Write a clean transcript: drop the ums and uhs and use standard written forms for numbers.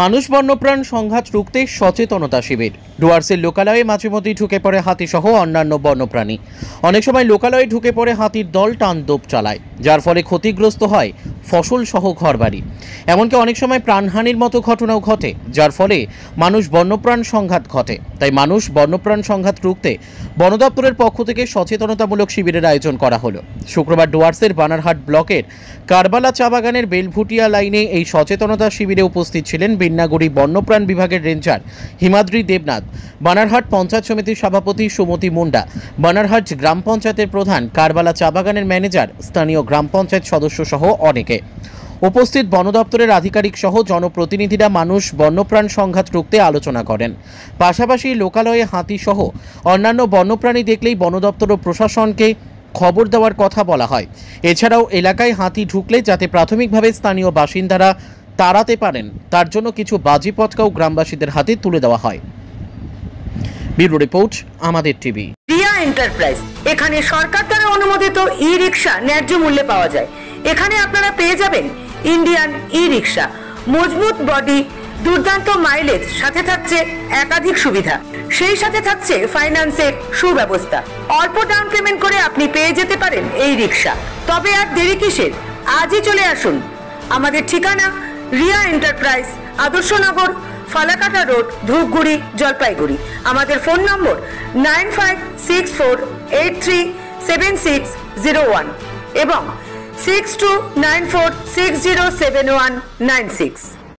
মানুষ বন্যপ্রাণ সংঘাত রুখতে সচেতনতা শিবির। ডুয়ার্সের লোকালয়ে মাঝে মধ্যেই ঢুকে পড়ে হাতিসহ অন্যান্য বন্যপ্রাণী। অনেক সময় লোকালয়ে ঢুকে পড়ে হাতির দল টানদোপ চালায়, যার ফলে ক্ষতিগ্রস্ত হয় ফসল সহ ঘরবাড়ি। এমনকি অনেক সময় প্রাণহানির মতো ঘটনাও ঘটে, যার ফলে মানুষ বন্যপ্রাণ সংঘাত ঘটে। তাই মানুষ বন্যপ্রাণ সংঘাত রুখতে বন দপ্তরের পক্ষ থেকে সচেতনতামূলক শিবিরের আয়োজন করা হলো। শুক্রবার ডুয়ার্সের বানারহাট ব্লকের কারবালা চা বাগানের বেলভুটিয়া লাইনে এই সচেতনতা শিবিরে উপস্থিত ছিলেন বিন্নাগুড়ি বন্যপ্রাণ বিভাগের রেঞ্জার হিমাদ্রি দেবনাথ, বানারহাট পঞ্চায়েত সমিতির সভাপতি সুমতি মুন্ডা, বানারহাট গ্রাম পঞ্চায়েতের প্রধান, কারবালা চা বাগানের ম্যানেজার, স্থানীয় গ্রাম পঞ্চায়েত সদস্য সহ অনেকে। উপস্থিত বন দপ্তরের আধিকারিক সহ জনপ্রতিনিধিরা মানুষ বন্যপ্রাণ সংঘাত রুখতে আলোচনা করেন। পাশাপাশি লোকালয়ে হাতি সহ অন্যান্য বন্যপ্রাণী দেখলেই বন দপ্তর ও প্রশাসনকে খবর দেওয়ার কথা বলা হয়। এছাড়াও এলাকায় হাতি ঢুকলে যাতে প্রাথমিকভাবে স্থানীয় বাসিন্দারা তাড়াতে পারেন, তার জন্য কিছু বাজি পটকাও গ্রামবাসীদের হাতে তুলে দেওয়া হয়। ব্যুরো রিপোর্ট, আমাদের টিভি। রিয়া এন্টারপ্রাইজ, এখানে সরকার দ্বারা অনুমোদিত ই রিক্সা ন্যায্য মূল্যে পাওয়া যায়। এখানে আপনারা পেয়ে যাবেন ইন্ডিয়ান ই রিক্সা, মজবুত বডি, দুর্দান্ত মাইলেজ, সাথে থাকছে একাধিক সুবিধা। সেই সাথে থাকছে ফাইন্যান্সের সুব্যবস্থা। অল্প ডাউন পেমেন্ট করে আপনি পেয়ে যেতে পারেন এই রিক্সা। তবে আর দেরি কিসের, আজই চলে আসুন। আমাদের ঠিকানা রিয়া এন্টারপ্রাইজ, আদর্শনগর, ফালাকাটা রোড, ধূপগুড়ি, জলপাইগুড়ি। আমাদের ফোন নম্বর 9564837601 এবং 6294607196।